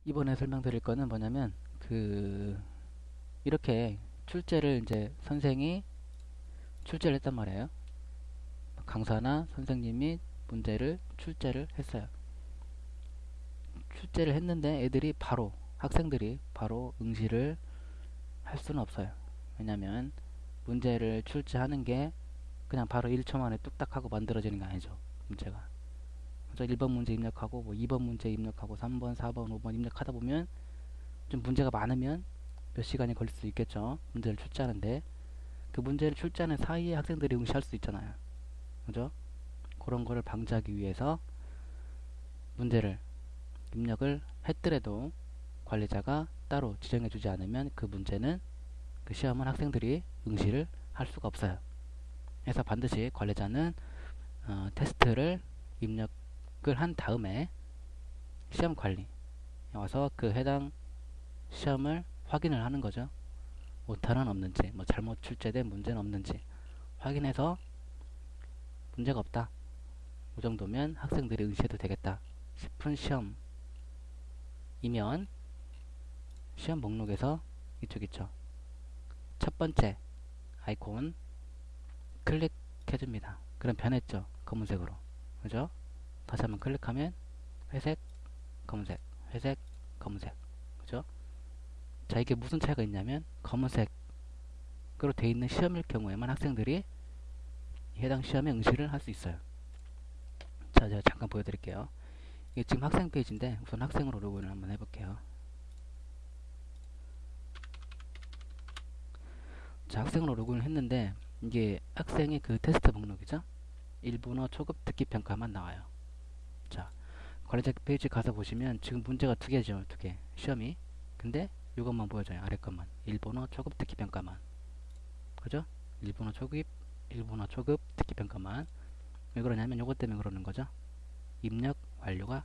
이번에 설명드릴 거는 뭐냐면 이렇게 출제를 이제 선생이 출제를 했단 말이에요. 강사나 선생님이 문제를 출제를 했어요. 출제를 했는데 학생들이 바로 응시를 할 수는 없어요. 왜냐면 문제를 출제하는 게 그냥 바로 1초 만에 뚝딱 하고 만들어지는 게 아니죠. 문제가. 그래서 1번 문제 입력하고 뭐 2번 문제 입력하고 3번, 4번, 5번 입력하다 보면 좀 문제가 많으면 몇 시간이 걸릴 수 있겠죠. 문제를 출제하는데 그 문제를 출제하는 사이에 학생들이 응시할 수 있잖아요. 그죠? 그런 거를 방지하기 위해서 문제를 입력을 했더라도 관리자가 따로 지정해주지 않으면 그 문제는 그 시험은 학생들이 응시를 할 수가 없어요. 그래서 반드시 관리자는 테스트를 입력을 한 다음에 시험 관리에 와서 그 해당 시험을 확인을 하는 거죠. 오타는 없는지, 뭐 잘못 출제된 문제는 없는지 확인해서 문제가 없다. 이 정도면 학생들이 응시해도 되겠다 싶은 시험이면 시험 목록에서 이쪽 있죠. 첫 번째 아이콘 클릭해줍니다. 그럼 변했죠. 검은색으로. 그죠? 다시 한번 클릭하면 회색, 검은색, 회색, 검은색. 그죠? 자, 이게 무슨 차이가 있냐면 검은색으로 되어 있는 시험일 경우에만 학생들이 해당 시험에 응시를 할 수 있어요. 자, 제가 잠깐 보여드릴게요. 이게 지금 학생 페이지인데 우선 학생으로 로그인을 한번 해볼게요. 자, 학생으로 로그인을 했는데 이게 학생의 그 테스트 목록이죠. 일본어 초급 듣기 평가만 나와요. 자, 관리자 페이지 가서 보시면 지금 문제가 두 개죠. 두 개. 시험이. 근데 이것만 보여줘요. 아래 것만. 일본어 초급 듣기 평가만. 그죠? 일본어 초급 듣기 평가만. 왜 그러냐면 요것 때문에 그러는 거죠. 입력 완료가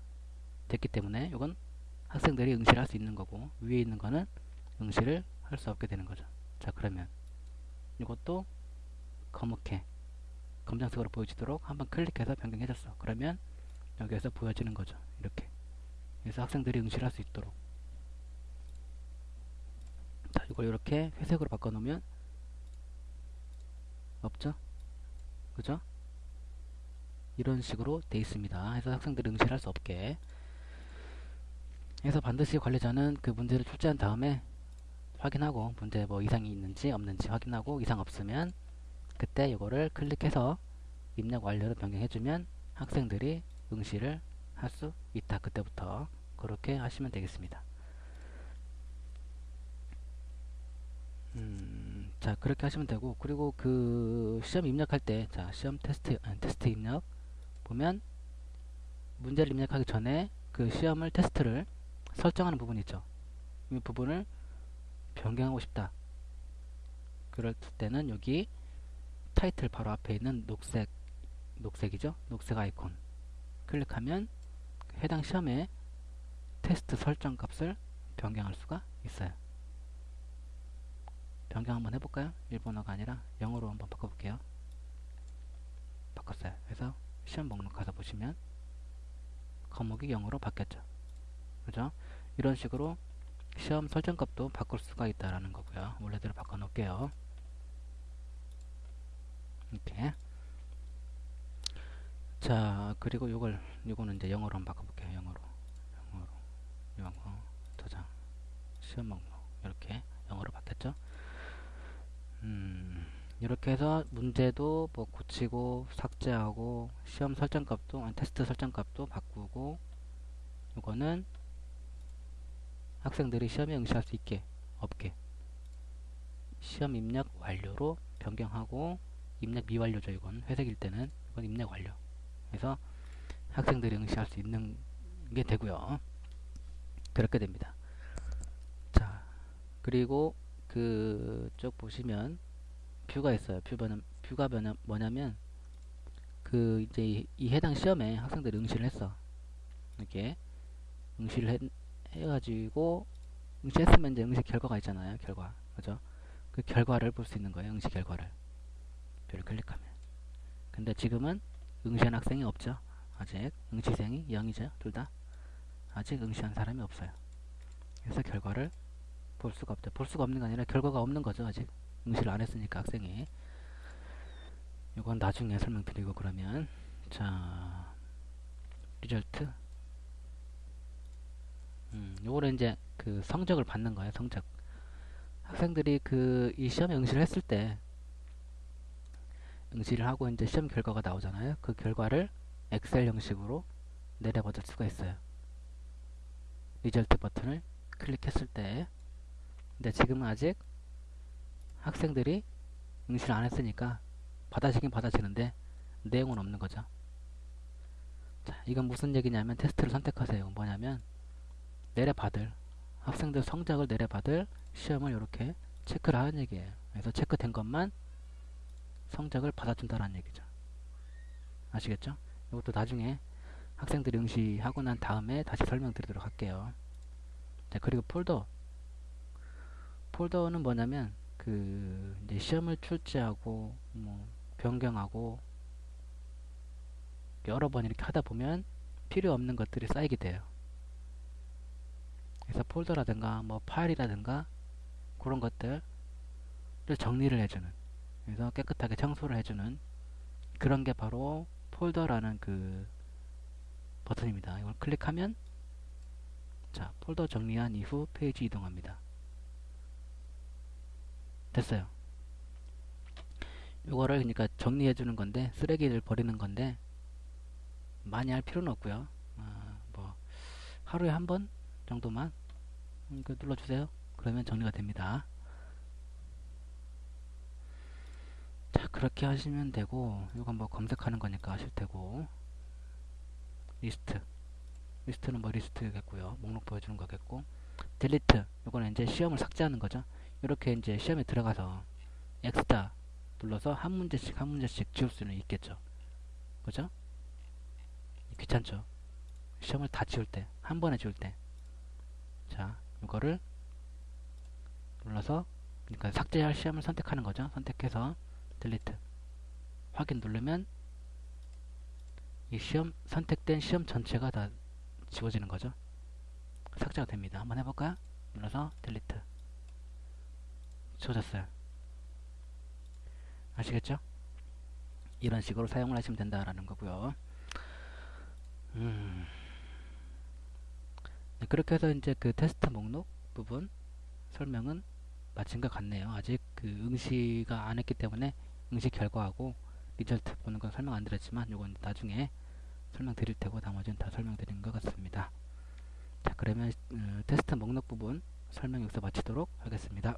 됐기 때문에 이건 학생들이 응시를 할 수 있는 거고 위에 있는 거는 응시를 할 수 없게 되는 거죠. 자, 그러면 이것도 검게 검정색으로 보여지도록 한번 클릭해서 변경해줬어. 그러면 여기에서 보여지는 거죠. 이렇게. 그래서 학생들이 응시를 할 수 있도록. 자, 이걸 이렇게 회색으로 바꿔놓으면 없죠? 그죠? 이런 식으로 돼 있습니다. 해서 학생들이 응시를 할 수 없게. 해서 반드시 관리자는 그 문제를 출제한 다음에 확인하고 문제 뭐 이상이 있는지 없는지 확인하고 이상 없으면 그때 이거를 클릭해서 입력 완료로 변경해주면 학생들이 응시를 할 수 있다. 그때부터 그렇게 하시면 되겠습니다. 자, 그렇게 하시면 되고, 그리고 그 시험 입력할 때, 자, 시험 테스트 입력 보면 문제를 입력하기 전에 그 시험을 테스트를 설정하는 부분이 있죠. 이 부분을 변경하고 싶다. 그럴 때는 여기 타이틀 바로 앞에 있는 녹색이죠? 녹색 아이콘 클릭하면 해당 시험의 테스트 설정 값을 변경할 수가 있어요. 변경 한번 해볼까요? 일본어가 아니라 영어로 한번 바꿔볼게요. 바꿨어요. 그래서 시험 목록 가서 보시면 과목이 영어로 바뀌었죠. 그죠? 이런 식으로 시험 설정값도 바꿀 수가 있다라는 거고요. 원래대로 바꿔놓을게요. 이렇게. 자, 그리고 요거는 이제 영어로 한번 바꿔볼게요. 영어로 영어 저장 시험 목록 이렇게 영어로 바뀌었죠. 이렇게 해서 문제도 뭐 고치고 삭제하고 시험 설정값도 테스트 설정값도 바꾸고 이거는 학생들이 시험에 응시할 수 있게 없게 시험 입력 완료로 변경하고 입력 미완료죠. 이건 회색일 때는 이건 입력 완료. 그래서 학생들이 응시할 수 있는 게 되고요. 그렇게 됩니다. 자, 그리고 그쪽 보시면 뷰가 있어요. 뷰가 뭐냐면 이제 이 해당 시험에 학생들이 응시를 했어. 이렇게 응시를 해가지고 응시했으면 이제 응시 결과가 있잖아요. 결과. 그죠? 그 결과를 볼 수 있는 거예요. 응시 결과를. 뷰를 클릭하면. 근데 지금은 응시한 학생이 없죠. 아직 응시생이 0이죠. 둘 다. 아직 응시한 사람이 없어요. 그래서 결과를 볼 수가 없죠. 볼 수가 없는 게 아니라 결과가 없는 거죠. 아직 응시를 안 했으니까 학생이. 이건 나중에 설명드리고. 그러면 자, 리절트. 요거는 이제 그 성적을 받는 거예요. 성적. 학생들이 그 이 시험에 응시를 했을 때 응시를 하고 이제 시험 결과가 나오잖아요. 그 결과를 엑셀 형식으로 내려받을 수가 있어요. 리절트 버튼을 클릭했을 때. 근데 지금은 아직 학생들이 응시를 안 했으니까 받아지긴 받아지는데 내용은 없는 거죠. 자, 이건 무슨 얘기냐면 테스트를 선택하세요. 뭐냐면 내려받을 학생들 성적을 내려받을 시험을 이렇게 체크를 하는 얘기예요. 그래서 체크된 것만 성적을 받아준다는 얘기죠. 아시겠죠? 이것도 나중에 학생들이 응시하고 난 다음에 다시 설명드리도록 할게요. 자, 그리고 폴더는 뭐냐면 그 이제 시험을 출제하고 뭐 변경하고 여러 번 이렇게 하다 보면 필요 없는 것들이 쌓이게 돼요. 그래서 폴더라든가 뭐 파일이라든가 그런 것들을 정리를 해주는, 그래서 깨끗하게 청소를 해주는 그런 게 바로 폴더라는 그 버튼입니다. 이걸 클릭하면 자, 폴더 정리한 이후 페이지 이동합니다. 됐어요. 이거를 그러니까 정리해 주는 건데, 쓰레기를 버리는 건데 많이 할 필요는 없고요. 뭐 하루에 한 번 정도만 눌러주세요. 그러면 정리가 됩니다. 자, 그렇게 하시면 되고, 이건 뭐 검색하는 거니까 하실 테고, 리스트는 뭐 리스트겠고요. 목록 보여주는 거겠고, 딜리트, 이거는 이제 시험을 삭제하는 거죠. 이렇게 이제 시험에 들어가서 엑스다 눌러서 한 문제씩 한 문제씩 지울 수는 있겠죠. 그죠? 귀찮죠. 시험을 다 지울 때, 한 번에 지울 때. 자, 이거를 눌러서, 그러니까 삭제할 시험을 선택하는 거죠. 선택해서 딜리트 확인 누르면 이 시험, 선택된 시험 전체가 다 지워지는 거죠. 삭제가 됩니다. 한번 해볼까요? 눌러서 딜리트. 지워졌어요. 아시겠죠? 이런 식으로 사용을 하시면 된다라는 거고요. 네, 그렇게 해서 이제 그 테스트 목록 부분 설명은 마친 것 같네요. 아직 그 응시가 안 했기 때문에 응시 결과하고 리절트 보는 건 설명 안 드렸지만 이건 나중에 설명 드릴 테고 나머지는 다 설명드린 것 같습니다. 자, 그러면 테스트 목록 부분 설명 여기서 마치도록 하겠습니다.